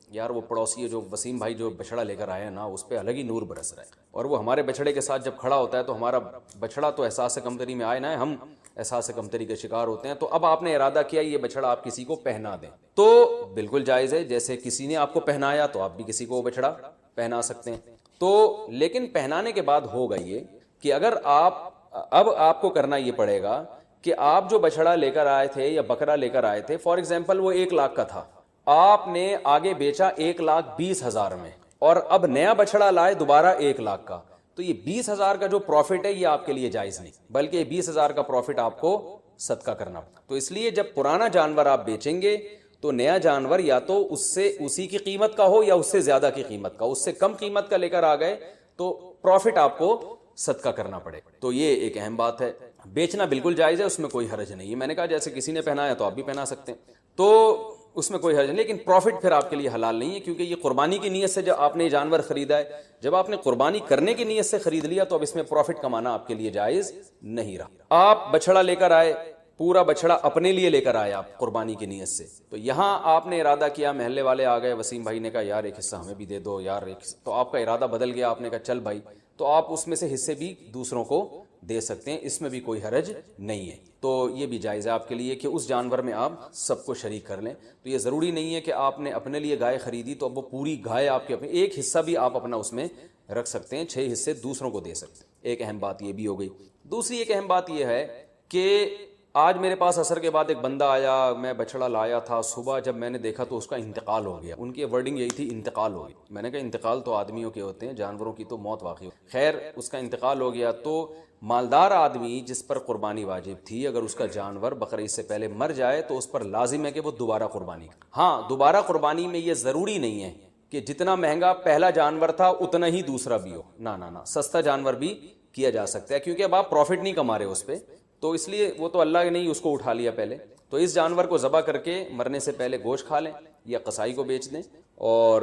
یار وہ پڑوسی ہے جو وسیم بھائی جو بچڑا لے کر آئے ہیں نا، اس پہ الگ ہی نور برس رہا ہے، اور وہ ہمارے بچڑے کے ساتھ جب کھڑا ہوتا ہے تو ہمارا بچڑا تو احساس کمتری میں آئے نا، ہم احساس کمتری کے شکار ہوتے ہیں، تو اب آپ نے ارادہ کیا یہ بچڑا آپ کسی کو پہنا دیں، تو بالکل جائز ہے، جیسے کسی نے آپ کو پہنایا تو آپ بھی کسی کو بچڑا پہنا سکتے ہیں۔ تو لیکن پہنانے کے بعد ہوگا یہ کہ اگر اب آپ کو کرنا یہ پڑے گا کہ آپ جو بچڑا لے کر آئے تھے یا بکرا لے کر آئے تھے، فار ایگزامپل وہ 1 لاکھ کا تھا، آپ نے آگے بیچا 1,20,000 میں، اور اب نیا بچڑا لائے دوبارہ 1 لاکھ کا، تو یہ 20,000 کا جو پروفٹ ہے یہ آپ کے لیے جائز نہیں، بلکہ 20,000 کا پروفٹ آپ کو صدقہ کرنا پڑتا۔ تو اس لیے جب پرانا جانور آپ بیچیں گے تو نیا جانور یا تو اسی کی قیمت کا ہو یا اس سے زیادہ کی قیمت کا، اس سے کم قیمت کا لے کر آ گئے تو پروفٹ آپ کو صدقہ کرنا پڑے، تو یہ ایک اہم بات ہے۔ بیچنا بالکل جائز ہے، اس میں کوئی حرج نہیں ہے، میں نے کہا جیسے کسی نے پہنایا تو آپ بھی پہنا سکتے ہیں، تو اس میں کوئی حرج نہیں، لیکن پروفٹ پھر آپ کے لیے حلال نہیں ہے، کیونکہ یہ قربانی کی نیت سے جب آپ نے جانور خریدا ہے، جب آپ نے قربانی کرنے کی نیت سے خرید لیا تو اب اس میں پروفٹ کمانا آپ کے لیے جائز نہیں رہا۔ آپ بچڑا لے کر آئے، پورا بچڑا اپنے لیے لے کر آئے آپ قربانی کی نیت سے، تو یہاں آپ نے ارادہ کیا، محلے والے آ گئے، وسیم بھائی نے کہا یار ایک حصہ ہمیں بھی دے دو یار ایک حصہ، تو آپ کا ارادہ بدل گیا، آپ نے کہا چل بھائی، تو آپ اس میں سے حصے بھی دوسروں کو دے سکتے ہیں، اس میں بھی کوئی حرج نہیں ہے، تو یہ بھی جائز ہے آپ کے لیے کہ اس جانور میں آپ سب کو شریک کر لیں۔ تو یہ ضروری نہیں ہے کہ آپ نے اپنے لیے گائے خریدی تو اب وہ پوری گائے آپ کے اپنے، ایک حصہ بھی آپ اپنا اس میں رکھ سکتے ہیں، 6 حصے دوسروں کو دے سکتے ہیں۔ ایک اہم بات یہ بھی ہو گئی۔ دوسری ایک اہم بات یہ ہے کہ آج میرے پاس عصر کے بعد ایک بندہ آیا، میں بچڑا لایا تھا، صبح جب میں نے دیکھا تو اس کا انتقال ہو گیا. ان کی ورڈنگ یہی تھی، انتقال ہو گیا. میں نے کہا انتقال تو آدمیوں کے ہوتے ہیں، جانوروں کی تو موت واقع ہو. خیر اس کا انتقال ہو گیا. تو مالدار آدمی جس پر قربانی واجب تھی، اگر اس کا جانور بقرعید سے پہلے مر جائے تو اس پر لازم ہے کہ وہ دوبارہ قربانی. ہاں دوبارہ قربانی میں یہ ضروری نہیں ہے کہ جتنا مہنگا پہلا جانور تھا اتنا ہی دوسرا بھی ہو. نہ سستا جانور بھی کیا جا سکتا ہے، کیونکہ اب آپ پروفٹ نہیں کما رہے اس پہ، تو اس لیے وہ تو اللہ نے ہی اس کو اٹھا لیا پہلے. تو اس جانور کو ذبح کر کے مرنے سے پہلے گوشت کھا لیں یا قصائی کو بیچ دیں. اور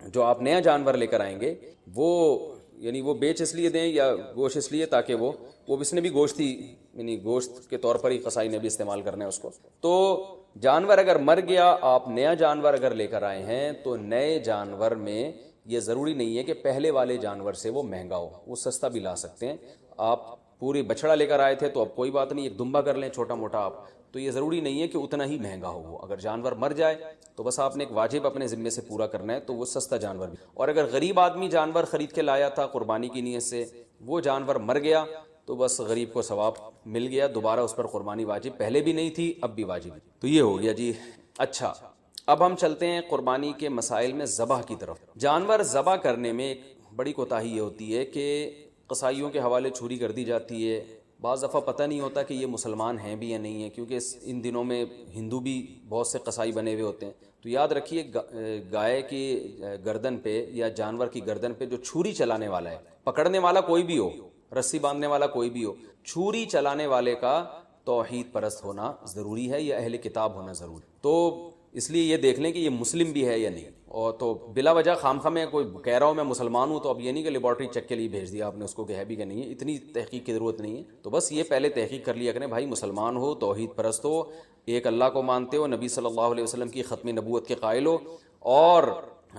جو آپ نیا جانور لے کر آئیں گے وہ یعنی وہ بیچ اس لیے دیں یا گوشت اس لیے تاکہ وہ اس نے بھی گوشت ہی یعنی گوشت کے طور پر ہی قصائی نے بھی استعمال کرنا ہے اس کو. تو جانور اگر مر گیا، آپ نیا جانور اگر لے کر آئے ہیں تو نئے جانور میں یہ ضروری نہیں ہے کہ پہلے والے جانور سے وہ مہنگا ہو، وہ سستا بھی لا سکتے ہیں. آپ پوری بچڑا لے کر آئے تھے تو اب کوئی بات نہیں، ایک دمبا کر لیں چھوٹا موٹا آپ، تو یہ ضروری نہیں ہے کہ اتنا ہی مہنگا ہو. وہ اگر جانور مر جائے تو بس آپ نے ایک واجب اپنے ذمے سے پورا کرنا ہے، تو وہ سستا جانور بھی. اور اگر غریب آدمی جانور خرید کے لایا تھا قربانی کی نیت سے، وہ جانور مر گیا تو بس غریب کو ثواب مل گیا، دوبارہ اس پر قربانی واجب پہلے بھی نہیں تھی اب بھی واجب. تو یہ ہو گیا جی. اچھا اب ہم چلتے ہیں قربانی کے مسائل میں ذبح کی طرف. جانور ذبح کرنے میں ایک بڑی کوتاہی یہ ہوتی ہے کہ قصائیوں کے حوالے چھری کر دی جاتی ہے. بعض دفعہ پتہ نہیں ہوتا کہ یہ مسلمان ہیں بھی یا نہیں ہیں، کیونکہ ان دنوں میں ہندو بھی بہت سے قصائی بنے ہوئے ہوتے ہیں. تو یاد رکھیے گائے کی گردن پہ یا جانور کی گردن پہ جو چھری چلانے والا ہے، پکڑنے والا کوئی بھی ہو، رسی باندھنے والا کوئی بھی ہو، چھری چلانے والے کا توحید پرست ہونا ضروری ہے یا اہل کتاب ہونا ضروری. تو اس لیے یہ دیکھ لیں کہ یہ مسلم بھی ہے یا نہیں. اور تو بلا وجہ خام خواہ میں کوئی کہہ رہا ہوں میں مسلمان ہوں تو اب یہ نہیں کہ لیبارٹری چیک کے لیے بھیج دیا آپ نے اس کو کہ ہے بھی کہ نہیں ہے، اتنی تحقیق کی ضرورت نہیں ہے. تو بس یہ پہلے تحقیق کر لیا کریں بھائی، مسلمان ہو، توحید پرست ہو، ایک اللہ کو مانتے ہو، نبی صلی اللہ علیہ وسلم کی ختم نبوت کے قائل ہو، اور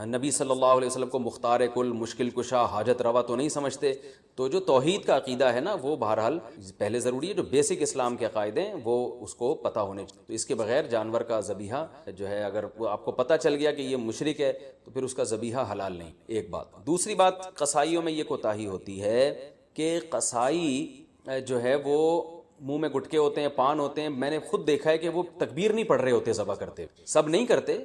نبی صلی اللہ علیہ وسلم کو مختار کل، مشکل کشا، حاجت روا تو نہیں سمجھتے. تو جو توحید کا عقیدہ ہے نا وہ بہرحال پہلے ضروری ہے. جو بیسک اسلام کے عقائد ہیں وہ اس کو پتہ ہونے چاہیے. تو اس کے بغیر جانور کا ذبیحہ جو ہے اگر وہ آپ کو پتہ چل گیا کہ یہ مشرک ہے تو پھر اس کا ذبیحہ حلال نہیں. ایک بات. دوسری بات، قصائیوں میں یہ کوتاہی ہوتی ہے کہ قصائی جو ہے وہ منہ میں گٹکے ہوتے ہیں، پان ہوتے ہیں. میں نے خود دیکھا ہے کہ وہ تکبیر نہیں پڑھ رہے ہوتے ذبح کرتے، سب نہیں کرتے،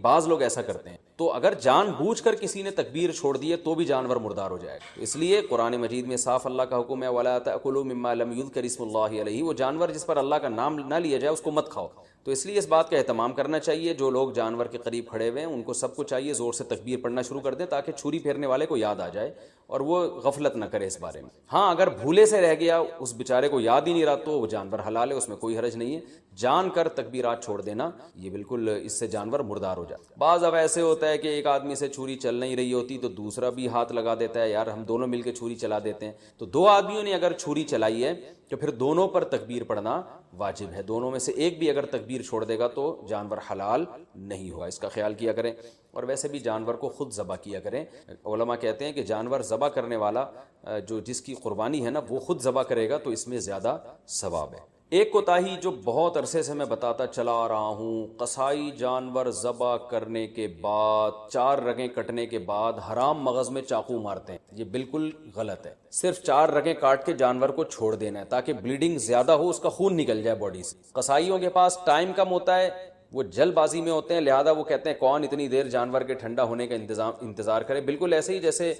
بعض لوگ ایسا کرتے ہیں. تو اگر جان بوجھ کر کسی نے تکبیر چھوڑ دی ہے تو بھی جانور مردار ہو جائے گا. اس لیے قرآن مجید میں صاف اللہ کا حکم ہے وَلَا تَأْكُلُوا مِمَّا لَمْ يُذْكَرِ اسْمُ اللَّهِ عَلَيْهِ. وہ جانور جس پر اللہ کا نام نہ لیا جائے اس کو مت کھاؤ. تو اس لیے اس بات کا اہتمام کرنا چاہیے. جو لوگ جانور کے قریب کھڑے ہوئے ہیں ان کو سب کو چاہیے زور سے تکبیر پڑھنا شروع کر دیں تاکہ چھری پھیرنے والے کو یاد آ جائے اور وہ غفلت نہ کرے اس بارے میں. ہاں اگر بھولے سے رہ گیا، اس بیچارے کو یاد ہی نہیں رہا تو وہ جانور حلال ہے، اس میں کوئی حرج نہیں ہے. جان کر تکبیرات چھوڑ دینا یہ بالکل اس سے جانور مردار ہو جاتا ہے. بعض اب ایسے ہوتا ہے کہ ایک آدمی سے چھری چل نہیں رہی ہوتی تو دوسرا بھی ہاتھ لگا دیتا ہے، یار ہم دونوں مل کے چھری چلا دیتے ہیں. تو دو آدمیوں نے اگر چھری چلائی ہے تو پھر دونوں پر تکبیر پڑھنا واجب ہے. دونوں میں سے ایک بھی اگر تکبیر چھوڑ دے گا تو جانور حلال نہیں ہوا. اس کا خیال کیا کریں. اور ویسے بھی جانور کو خود ذبح کیا کریں. علماء کہتے ہیں کہ جانور ذبح کرنے والا جو جس کی قربانی ہے نا وہ خود ذبح کرے گا تو اس میں زیادہ ثواب ہے. ایک کوتاہی جو بہت عرصے سے میں بتاتا چلا آ رہا ہوں، قصائی جانور ذبح کرنے کے بعد 4 رگیں کٹنے کے بعد حرام مغز میں چاقو مارتے ہیں. یہ بالکل غلط ہے. صرف 4 رگیں کاٹ کے جانور کو چھوڑ دینا ہے تاکہ بلیڈنگ زیادہ ہو، اس کا خون نکل جائے باڈی سے. قصائیوں کے پاس ٹائم کم ہوتا ہے، وہ جلد بازی میں ہوتے ہیں، لہذا وہ کہتے ہیں کون اتنی دیر جانور کے ٹھنڈا ہونے کا انتظار کرے. بالکل ایسے ہی جیسے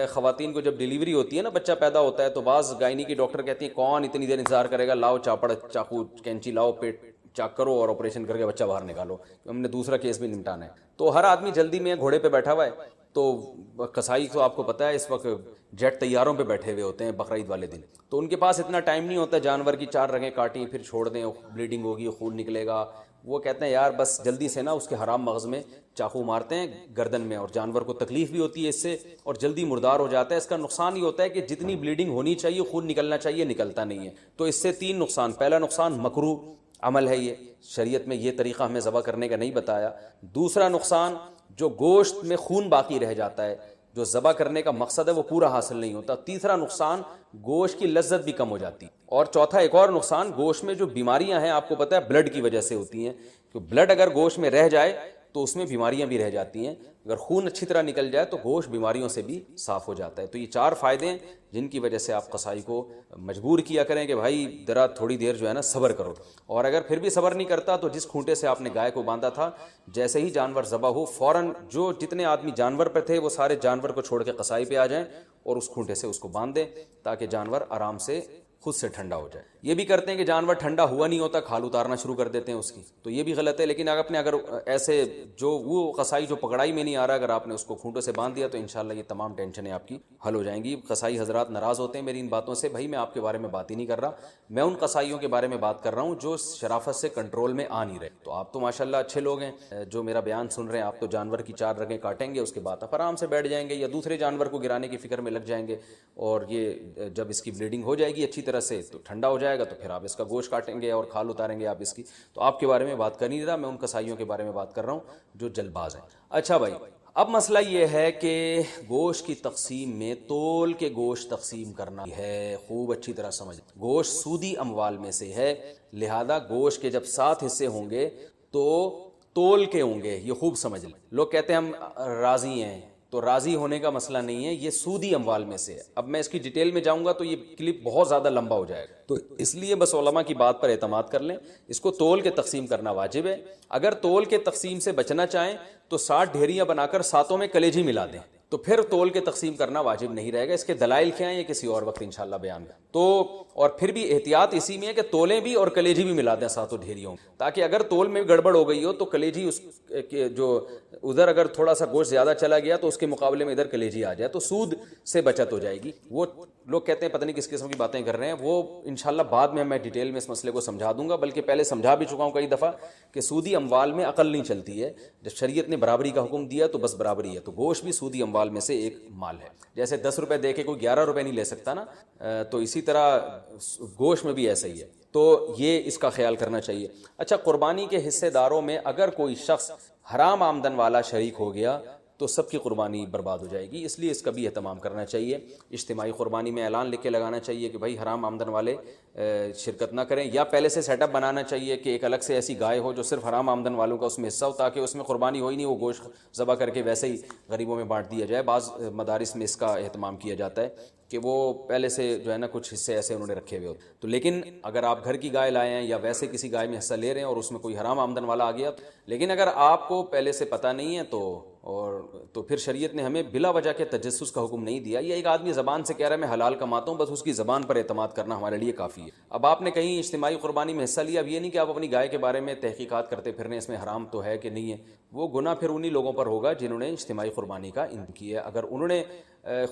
خواتین کو جب ڈیلیوری ہوتی ہے نا، بچہ پیدا ہوتا ہے تو بعض گائنی کی ڈاکٹر کہتی ہیں کون اتنی دیر انتظار کرے گا، لاؤ چاپڑ، چاقو، کینچی لاؤ، پیٹ چاک کرو اور آپریشن کر کے بچہ باہر نکالو، ہم نے دوسرا کیس بھی نمٹانا ہے. تو ہر آدمی جلدی میں گھوڑے پہ بیٹھا ہوا ہے. تو قصائی تو آپ کو پتہ ہے اس وقت جیٹ طیاروں پہ بیٹھے ہوئے ہوتے ہیں بقرعید والے دن، تو ان کے پاس اتنا ٹائم نہیں ہوتا جانور کی 4 رگیں کاٹیں پھر چھوڑ دیں، بلیڈنگ ہوگی، خون نکلے گا. وہ کہتے ہیں یار بس جلدی سے نا اس کے حرام مغز میں چاقو مارتے ہیں گردن میں، اور جانور کو تکلیف بھی ہوتی ہے اس سے اور جلدی مردار ہو جاتا ہے. اس کا نقصان یہ ہوتا ہے کہ جتنی بلیڈنگ ہونی چاہیے، خون نکلنا چاہیے، نکلتا نہیں ہے. تو اس سے 3 نقصان. پہلا نقصان مکروہ عمل ہے، یہ شریعت میں یہ طریقہ ہمیں ذبح کرنے کا نہیں بتایا. دوسرا نقصان جو گوشت میں خون باقی رہ جاتا ہے، جو ذبح کرنے کا مقصد ہے وہ پورا حاصل نہیں ہوتا. تیسرا نقصان گوشت کی لذت بھی کم ہو جاتی. اور چوتھا ایک اور نقصان، گوشت میں جو بیماریاں ہیں آپ کو پتہ ہے بلڈ کی وجہ سے ہوتی ہیں، کہ بلڈ اگر گوشت میں رہ جائے تو اس میں بیماریاں بھی رہ جاتی ہیں. اگر خون اچھی طرح نکل جائے تو گوشت بیماریوں سے بھی صاف ہو جاتا ہے. تو یہ 4 فائدے ہیں جن کی وجہ سے آپ قصائی کو مجبور کیا کریں کہ بھائی ذرا تھوڑی دیر جو ہے نا صبر کرو. اور اگر پھر بھی صبر نہیں کرتا تو جس کھونٹے سے آپ نے گائے کو باندھا تھا, جیسے ہی جانور ذبح ہو فوراً جو جتنے آدمی جانور پہ تھے وہ سارے جانور کو چھوڑ کے قصائی پہ آ جائیں اور اس کھونٹے سے اس کو باندھ دیں تاکہ جانور آرام سے خود سے ٹھنڈا ہو جائے. یہ بھی کرتے ہیں کہ جانور ٹھنڈا ہوا نہیں ہوتا کھال اتارنا شروع کر دیتے ہیں اس کی, تو یہ بھی غلط ہے. لیکن اگر ایسے جو وہ قصائی جو پکڑائی میں نہیں آ رہا, اگر آپ نے اس کو کھونٹوں سے باندھ دیا تو انشاءاللہ یہ تمام ٹینشنیں آپ کی حل ہو جائیں گی. قصائی حضرات ناراض ہوتے ہیں میری ان باتوں سے. بھائی میں آپ کے بارے میں بات ہی نہیں کر رہا, میں ان قصائیوں کے بارے میں بات کر رہا ہوں جو شرافت سے کنٹرول میں آ نہیں رہے. تو آپ تو ماشاءاللہ اچھے لوگ ہیں جو میرا بیان سن رہے ہیں, آپ تو جانور کی 4 رگیں کاٹیں گے, اس کے بعد آپ آرام سے بیٹھ جائیں گے یا دوسرے جانور کو گرانے کی فکر میں لگ جائیں گے, اور یہ جب اس کی بلیڈنگ ہو جائے گی اچھی طرح سے تو ٹھنڈا ہو جائے گا تو پھر آپ اس کا گوشت کاٹیں گے اور کھال اتاریں گے آپ اس کی. تو آپ کے بارے میں بات کر نہیں رہا, میں ان قصائیوں کے بارے میں بات کر رہا ہوں جو جلد باز ہیں. اچھا بھائی, اب مسئلہ یہ ہے کہ گوشت کی تقسیم میں تول کے گوشت تقسیم کرنا ہے. خوب اچھی طرح سمجھ, گوشت سودی اموال میں سے ہے, لہذا گوشت کے جب 7 حصے ہوں گے تو تول کے ہوں گے. یہ خوب سمجھ لیں. لوگ کہتے ہیں ہم راضی ہیں, تو راضی ہونے کا مسئلہ نہیں ہے, یہ سودی اموال میں سے ہے. اب میں اس کی ڈیٹیل میں جاؤں گا تو یہ کلپ بہت زیادہ لمبا ہو جائے گا, تو اس لیے بس علماء کی بات پر اعتماد کر لیں. اس کو تول کے تقسیم کرنا واجب ہے. اگر تول کے تقسیم سے بچنا چاہیں تو 60 ڈھیریاں بنا کر 7 میں کلیجی ملا دیں, تو پھر تول کے تقسیم کرنا واجب نہیں رہے گا. اس کے دلائل کیا ہیں یہ کسی اور وقت انشاءاللہ بیان کریں. تو اور پھر بھی احتیاط اسی میں ہے کہ تولیں بھی اور کلیجی بھی ملا دیں 7 ڈھیریوں, تاکہ اگر تول میں گڑبڑ ہو گئی ہو تو کلیجی اس کے جو ادھر اگر تھوڑا سا گوشت زیادہ چلا گیا تو اس کے مقابلے میں ادھر کلیجی آ جائے تو سود سے بچت ہو جائے گی. وہ لوگ کہتے ہیں پتہ نہیں کس قسم کی باتیں کر رہے ہیں, وہ انشاءاللہ بعد میں ڈیٹیل میں اس مسئلے کو سمجھا دوں گا, بلکہ پہلے سمجھا بھی چکا ہوں کئی دفعہ کہ سودی اموال میں عقل نہیں چلتی ہے. جب شریعت نے برابری کا حکم دیا تو بس برابری ہے. تو گوشت بھی سودی اموال میں سے ایک مال ہے. جیسے 10 روپے دے کے کوئی 11 روپے نہیں لے سکتا نا, تو اسی طرح گوشت میں بھی ایسا ہی ہے. تو یہ اس کا خیال کرنا چاہیے. اچھا, قربانی کے حصے داروں میں اگر کوئی شخص حرام آمدن والا شریک ہو گیا تو سب کی قربانی برباد ہو جائے گی. اس لیے اس کا بھی اہتمام کرنا چاہیے. اجتماعی قربانی میں اعلان لکھ کے لگانا چاہیے کہ بھائی حرام آمدن والے شرکت نہ کریں, یا پہلے سے سیٹ اپ بنانا چاہیے کہ ایک الگ سے ایسی گائے ہو جو صرف حرام آمدن والوں کا اس میں حصہ ہو, تاکہ اس میں قربانی ہو ہی نہیں, وہ گوشت ذبح کر کے ویسے ہی غریبوں میں بانٹ دیا جائے. بعض مدارس میں اس کا اہتمام کیا جاتا ہے کہ وہ پہلے سے جو ہے نا کچھ حصے ایسے انہوں نے رکھے ہوئے ہوتے. تو لیکن اگر آپ گھر کی گائے لائے ہیں یا ویسے کسی گائے میں حصہ لے رہے ہیں اور اس میں کوئی حرام آمدن والا آ گیا, لیکن اگر آپ کو پہلے سے پتہ نہیں ہے تو پھر شریعت نے ہمیں بلا وجہ کے تجسس کا حکم نہیں دیا. یہ ایک آدمی زبان سے کہہ رہا ہے میں حلال کماتا ہوں, بس اس کی زبان پر اعتماد کرنا ہمارے لیے کافی ہے. اب آپ نے کہیں اجتماعی قربانی میں حصہ لیا, اب یہ نہیں کہ آپ اپنی گائے کے بارے میں تحقیقات کرتے پھرنے اس میں حرام تو ہے کہ نہیں ہے. وہ گناہ پھر انہی لوگوں پر ہوگا جنہوں نے اجتماعی قربانی کا انتظام کیا. اگر انہوں نے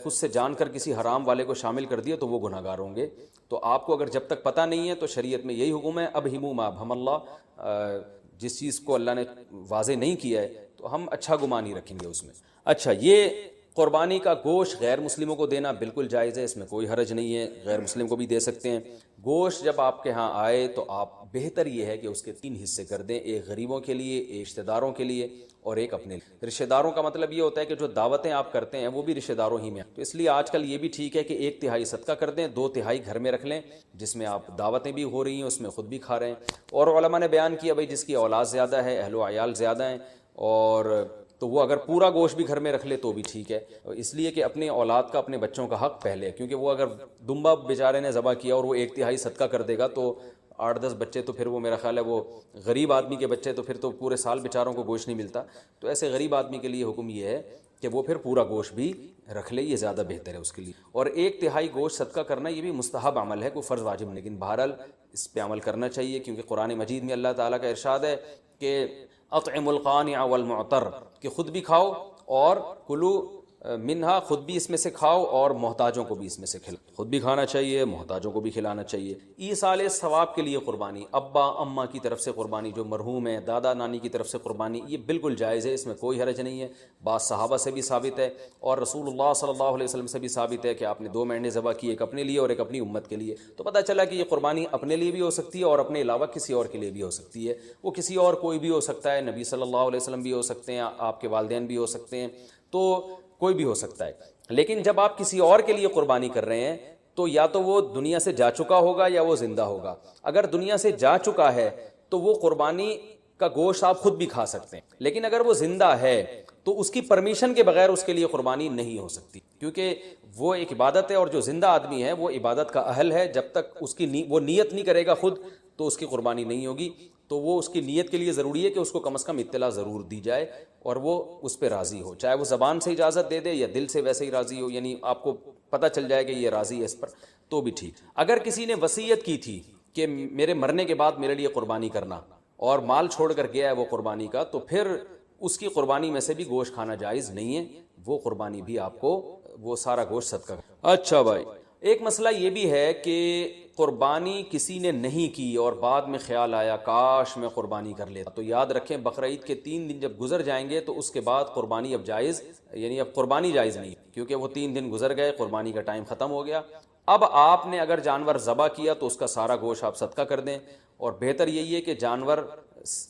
خود سے جان کر کسی حرام والے کو شامل کر دیا تو وہ گناہ گار ہوں گے. تو آپ کو اگر جب تک پتہ نہیں ہے تو شریعت میں یہی حکم ہے, اب ہمو ما ابہم اللہ, جس چیز کو اللہ نے واضح نہیں کیا ہے تو ہم اچھا گمان ہی رکھیں گے اس میں. اچھا, یہ قربانی کا گوشت غیر مسلموں کو دینا بالکل جائز ہے, اس میں کوئی حرج نہیں ہے, غیر مسلم کو بھی دے سکتے ہیں. گوشت جب آپ کے ہاں آئے تو آپ بہتر یہ ہے کہ اس کے 3 حصے کر دیں, ایک غریبوں کے لیے, ایک رشتہ داروں کے لیے اور ایک اپنے لیے. رشتہ داروں کا مطلب یہ ہوتا ہے کہ جو دعوتیں آپ کرتے ہیں وہ بھی رشتہ داروں ہی میں, تو اس لیے آج کل یہ بھی ٹھیک ہے کہ 1/3 صدقہ کر دیں, 2/3 گھر میں رکھ لیں جس میں آپ دعوتیں بھی ہو رہی ہیں اس میں خود بھی کھا رہے ہیں. اور علماء نے بیان کیا بھائی جس کی اولاد زیادہ ہے, اہل و عیال زیادہ ہیں, اور تو وہ اگر پورا گوشت بھی گھر میں رکھ لے تو بھی ٹھیک ہے, اس لیے کہ اپنے اولاد کا, اپنے بچوں کا حق پہلے, کیونکہ وہ اگر دمبا بیچارے نے ذبح کیا اور وہ 1/3 صدقہ کر دے گا تو 8-10 بچے, تو پھر وہ میرا خیال ہے وہ غریب آدمی کے بچے, تو پھر تو پورے سال بیچاروں کو گوشت نہیں ملتا. تو ایسے غریب آدمی کے لیے حکم یہ ہے کہ وہ پھر پورا گوشت بھی رکھ لے, یہ زیادہ بہتر ہے اس کے لیے. اور 1/3 گوشت صدقہ کرنا یہ بھی مستحب عمل ہے, کوئی فرض واجب نہیں, لیکن بہرحال اس پہ عمل کرنا چاہیے, کیونکہ قرآن مجید میں اللہ تعالیٰ کا ارشاد ہے کہ اطعم القانع والمعتر, کہ خود بھی کھاؤ اور کلو منہا, خود بھی اس میں سے کھاؤ اور محتاجوں کو بھی اس میں سے کھلاؤ. خود بھی کھانا چاہیے, محتاجوں کو بھی کھلانا چاہیے. ایصال ثواب کے لیے قربانی, ابا اماں کی طرف سے قربانی, جو مرحوم ہے, دادا نانی کی طرف سے قربانی, یہ بالکل جائز ہے, اس میں کوئی حرج نہیں ہے. بعض صحابہ سے بھی ثابت ہے اور رسول اللہ صلی اللہ علیہ وسلم سے بھی ثابت ہے کہ آپ نے 2 مینڈے ذبح کی, ایک اپنے لیے اور ایک اپنی امت کے لیے. تو پتہ چلا کہ یہ قربانی اپنے لیے بھی ہو سکتی ہے اور اپنے علاوہ کسی اور کے لیے بھی ہو سکتی ہے. وہ کسی اور کوئی بھی ہو سکتا ہے, نبی صلی اللہ علیہ وسلم بھی ہو سکتے ہیں, آپ کے والدین بھی ہو سکتے ہیں, تو کوئی بھی ہو سکتا ہے. لیکن جب آپ کسی اور کے لیے قربانی کر رہے ہیں تو یا تو وہ دنیا سے جا چکا ہوگا یا وہ زندہ ہوگا. اگر دنیا سے جا چکا ہے تو وہ قربانی کا گوشت آپ خود بھی کھا سکتے ہیں، لیکن اگر وہ زندہ ہے تو اس کی پرمیشن کے بغیر اس کے لیے قربانی نہیں ہو سکتی، کیونکہ وہ ایک عبادت ہے، اور جو زندہ آدمی ہے وہ عبادت کا اہل ہے، جب تک اس کی وہ نیت نہیں کرے گا خود تو اس کی قربانی نہیں ہوگی۔ تو وہ اس کی نیت کے لیے ضروری ہے کہ اس کو کم از کم اطلاع ضرور دی جائے اور وہ اس پہ راضی ہو، چاہے وہ زبان سے اجازت دے دے یا دل سے ویسے ہی راضی ہو، یعنی آپ کو پتہ چل جائے کہ یہ راضی ہے اس پر تو بھی ٹھیک۔ اگر کسی نے وصیت کی تھی کہ میرے مرنے کے بعد میرے لیے قربانی کرنا اور مال چھوڑ کر گیا ہے وہ قربانی کا، تو پھر اس کی قربانی میں سے بھی گوشت کھانا جائز نہیں ہے، وہ قربانی بھی آپ کو وہ سارا گوشت صدقہ۔ اچھا بھائی، ایک مسئلہ یہ بھی ہے کہ قربانی کسی نے نہیں کی اور بعد میں خیال آیا کاش میں قربانی کر لیتا، تو یاد رکھیں بقرعید کے 3 دن جب گزر جائیں گے تو اس کے بعد قربانی اب جائز، یعنی اب قربانی جائز نہیں، کیونکہ وہ 3 دن گزر گئے، قربانی کا ٹائم ختم ہو گیا۔ اب آپ نے اگر جانور ذبح کیا تو اس کا سارا گوشت آپ صدقہ کر دیں، اور بہتر یہی ہے کہ جانور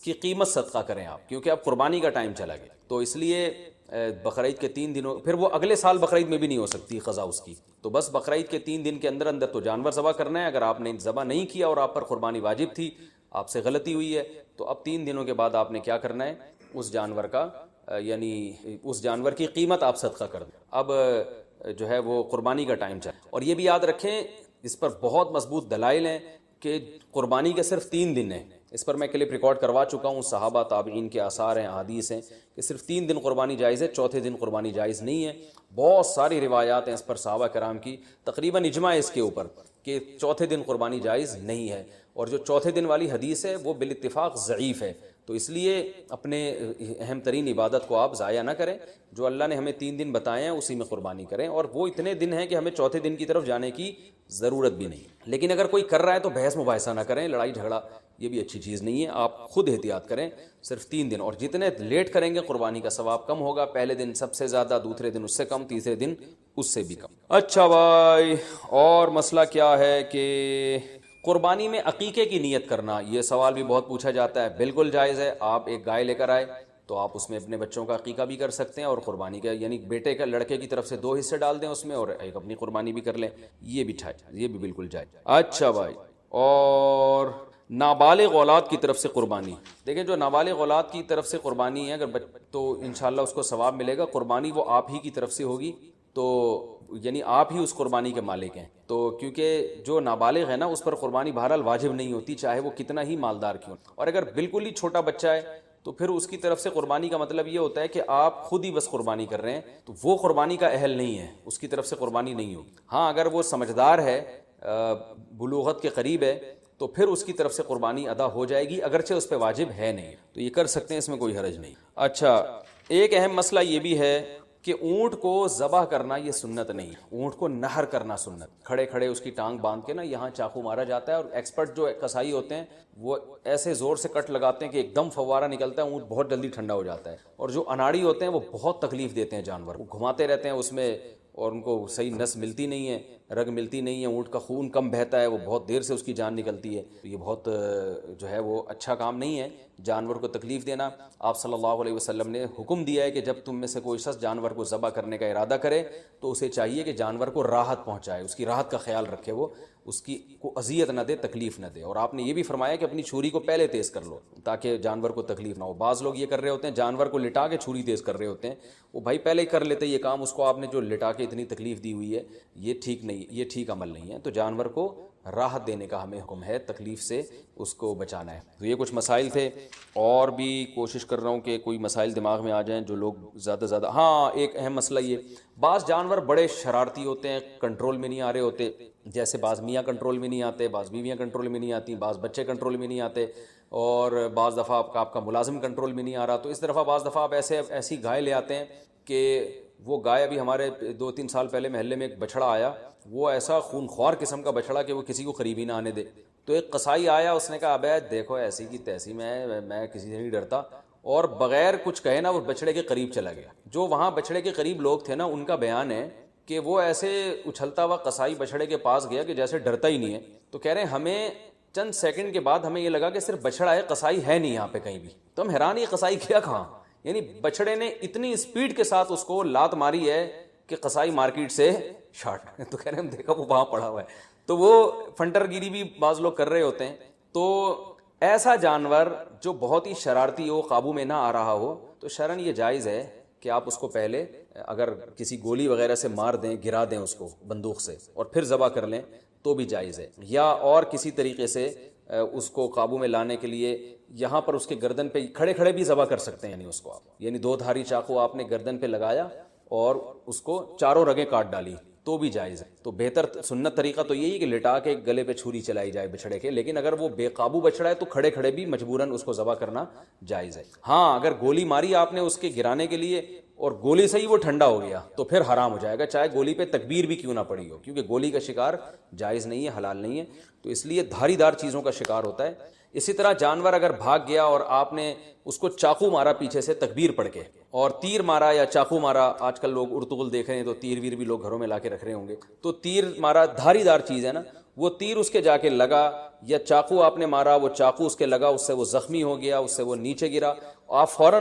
کی قیمت صدقہ کریں آپ، کیونکہ اب قربانی کا ٹائم چلا گیا، تو اس لیے بقرعید کے 3 دنوں، پھر وہ اگلے سال بقرعید میں بھی نہیں ہو سکتی قضا اس کی، تو بس بقرعید کے 3 دن کے اندر اندر تو جانور ذبح کرنا ہے۔ اگر آپ نے ذبح نہیں کیا اور آپ پر قربانی واجب تھی، آپ سے غلطی ہوئی ہے، تو اب 3 دنوں کے بعد آپ نے کیا کرنا ہے، اس جانور کا یعنی اس جانور کی قیمت آپ صدقہ کر دیں۔ اب جو ہے وہ قربانی کا ٹائم چلا، اور یہ بھی یاد رکھیں اس پر بہت مضبوط دلائل ہیں کہ قربانی کے صرف 3 دن ہیں، اس پر میں کلپ ریکارڈ کروا چکا ہوں، صحابہ تابعین کے آثار ہیں، احادیث ہیں کہ صرف 3 دن قربانی جائز ہے، چوتھے دن قربانی جائز نہیں ہے۔ بہت ساری روایات ہیں اس پر صحابہ کرام کی، تقریباً اجماع اس کے اوپر کہ چوتھے دن قربانی جائز نہیں ہے، اور جو چوتھے دن والی حدیث ہے وہ بالاتفاق ضعیف ہے، تو اس لیے اپنے اہم ترین عبادت کو آپ ضائع نہ کریں، جو اللہ نے ہمیں 3 دن بتائے ہیں اسی میں قربانی کریں، اور وہ اتنے دن ہیں کہ ہمیں چوتھے دن کی طرف جانے کی ضرورت بھی نہیں۔ لیکن اگر کوئی کر رہا ہے تو بحث مباحثہ نہ کریں، لڑائی جھگڑا یہ بھی اچھی چیز نہیں ہے، آپ خود احتیاط کریں، صرف 3 دن، اور جتنے لیٹ کریں گے قربانی کا ثواب کم ہوگا، پہلے دن سب سے زیادہ، دوسرے دن اس سے کم، تیسرے دن اس سے بھی کم۔ اچھا بھائی، اور مسئلہ کیا ہے کہ قربانی میں عقیقے کی نیت کرنا، یہ سوال بھی بہت پوچھا جاتا ہے، بالکل جائز ہے، آپ ایک گائے لے کر آئے تو آپ اس میں اپنے بچوں کا عقیقہ بھی کر سکتے ہیں، اور قربانی کا یعنی بیٹے کا لڑکے کی طرف سے 2 حصے ڈال دیں اس میں، اور ایک اپنی قربانی بھی کر لیں، یہ بھی بالکل جائز۔ اچھا بھائی، اور نابالغ اولاد کی طرف سے قربانی، دیکھیں جو نابالغ اولاد کی طرف سے قربانی ہے اگر تو انشاءاللہ اس کو ثواب ملے گا، قربانی وہ آپ ہی کی طرف سے ہوگی، تو یعنی آپ ہی اس قربانی کے مالک ہیں، تو کیونکہ جو نابالغ ہے نا اس پر قربانی بہرحال واجب نہیں ہوتی، چاہے وہ کتنا ہی مالدار کیوں، اور اگر بالکل ہی چھوٹا بچہ ہے تو پھر اس کی طرف سے قربانی کا مطلب یہ ہوتا ہے کہ آپ خود ہی بس قربانی کر رہے ہیں، تو وہ قربانی کا اہل نہیں ہے، اس کی طرف سے قربانی نہیں ہوگی۔ ہاں اگر وہ سمجھدار ہے، بلوغت کے قریب ہے، تو پھر اس کی طرف سے قربانی ادا ہو جائے گی، اگرچہ اس پہ واجب ہے نہیں، تو یہ کر سکتے ہیں، اس میں کوئی حرج نہیں۔ اچھا، ایک اہم مسئلہ یہ بھی ہے کہ اونٹ کو ذبح کرنا یہ سنت نہیں، اونٹ کو نہر کرنا سنت، کھڑے کھڑے اس کی ٹانگ باندھ کے نا یہاں چاقو مارا جاتا ہے، اور ایکسپرٹ جو کسائی ہوتے ہیں وہ ایسے زور سے کٹ لگاتے ہیں کہ ایک دم فوارہ نکلتا ہے، اونٹ بہت جلدی ٹھنڈا ہو جاتا ہے، اور جو اناڑی ہوتے ہیں وہ بہت تکلیف دیتے ہیں جانور، وہ گھماتے رہتے ہیں اس میں، اور ان کو صحیح نس ملتی نہیں ہے، رگ ملتی نہیں ہے، اونٹ کا خون کم بہتا ہے، وہ بہت دیر سے اس کی جان نکلتی ہے، تو یہ بہت جو ہے وہ اچھا کام نہیں ہے جانور کو تکلیف دینا۔ آپ صلی اللہ علیہ وسلم نے حکم دیا ہے کہ جب تم میں سے کوئی شخص جانور کو ذبح کرنے کا ارادہ کرے تو اسے چاہیے کہ جانور کو راحت پہنچائے، اس کی راحت کا خیال رکھے، وہ اس کی کو اذیت نہ دے، تکلیف نہ دے، اور آپ نے یہ بھی فرمایا کہ اپنی چھری کو پہلے تیز کر لو تاکہ جانور کو تکلیف نہ ہو۔ بعض لوگ یہ کر رہے ہوتے ہیں، جانور کو لٹا کے چھری تیز کر رہے ہوتے ہیں، وہ بھائی پہلے ہی کر لیتے یہ کام، اس کو آپ نے جو لٹا کے اتنی تکلیف دی ہوئی ہے، یہ ٹھیک نہیں، یہ ٹھیک عمل نہیں ہے، تو جانور کو راحت دینے کا ہمیں حکم ہے، تکلیف سے اس کو بچانا ہے۔ تو یہ کچھ مسائل تھے، اور بھی کوشش کر رہا ہوں کہ کوئی مسائل دماغ میں آ جائیں جو لوگ زیادہ ہاں ایک اہم مسئلہ یہ، بعض جانور بڑے شرارتی ہوتے ہیں، کنٹرول میں نہیں آ رہے ہوتے، جیسے بعض میاں کنٹرول میں نہیں آتے، بعض بیویاں کنٹرول میں نہیں آتی، بعض بچے کنٹرول میں نہیں آتے، اور بعض دفعہ آپ کا ملازم کنٹرول میں نہیں آ رہا، تو اس طرح بعض دفعہ آپ ایسی گائے لے آتے ہیں کہ وہ گائے، ابھی ہمارے 2-3 سال پہلے محلے میں ایک بچڑا آیا، وہ ایسا خون خوار قسم کا بچڑا کہ وہ کسی کو قریب ہی نہ آنے دے، تو ایک قصائی آیا، اس نے کہا ابے دیکھو ایسی کی تیسی، میں کسی سے نہیں ڈرتا، اور بغیر کچھ کہے نا وہ بچڑے کے قریب چلا گیا۔ جو وہاں بچڑے کے قریب لوگ تھے نا ان کا بیان ہے کہ وہ ایسے اچھلتا ہوا قصائی بچڑے کے پاس گیا کہ جیسے ڈرتا ہی نہیں ہے، تو کہہ رہے ہیں ہمیں چند سیکنڈ کے بعد ہمیں یہ لگا کہ صرف بچڑا ہے، قصائی ہے نہیں یہاں پہ کہیں بھی، تو ہم حیران، یہ قصائی کیا کہاں، یعنی بچڑے نے اتنی اسپیڈ کے ساتھ اس کو لات ماری ہے کہ قصائی مارکیٹ سے شارٹ، تو کہہ رہے ہیں ہم دیکھا وہ وہاں پڑا ہوا ہے، تو وہ فنٹر گیری بھی بعض لوگ کر رہے ہوتے ہیں، تو ایسا جانور جو بہت ہی شرارتی ہو, قابو میں نہ آ رہا ہو, تو شرعاً یہ جائز ہے کہ آپ اس کو پہلے اگر کسی گولی وغیرہ سے مار دیں, گرا دیں اس کو بندوق سے, اور پھر ذبح کر لیں تو بھی جائز ہے. یا اور کسی طریقے سے اس کو قابو میں لانے کے لیے یہاں پر اس کے گردن پہ کھڑے کھڑے بھی ذبح کر سکتے ہیں. یعنی اس کو آپ, یعنی 2 دھاری چاقو آپ نے گردن پہ لگایا اور اس کو چاروں رگیں کاٹ ڈالی تو بھی جائز ہے. تو بہتر سنت طریقہ تو یہی کہ لٹا کے گلے پہ چھری چلائی جائے بچھڑے کے, لیکن اگر وہ بے قابو بچڑا ہے تو کھڑے کھڑے بھی مجبوراً اس کو ذبح کرنا جائز ہے. ہاں اگر گولی ماری آپ نے اس کے گرانے کے لیے اور گولی سے ہی وہ ٹھنڈا ہو گیا تو پھر حرام ہو جائے گا, چاہے گولی پہ تکبیر بھی کیوں نہ پڑی ہو, کیونکہ گولی کا شکار جائز نہیں ہے, حلال نہیں ہے. تو اس لیے دھاری دار چیزوں کا شکار ہوتا ہے. اسی طرح جانور اگر بھاگ گیا اور آپ نے اس کو چاقو مارا پیچھے سے تکبیر پڑھ کے, اور تیر مارا یا چاقو مارا, آج کل لوگ ارطغرل دیکھ رہے ہیں تو تیر ویر بھی لوگ گھروں میں لا کے رکھ رہے ہوں گے, تو تیر مارا دھاری دار چیز ہے نا, وہ تیر اس کے جا کے لگا, یا چاقو آپ نے مارا وہ چاقو اس کے لگا, اس سے وہ زخمی ہو گیا, اس سے وہ نیچے گرا, آپ فوراً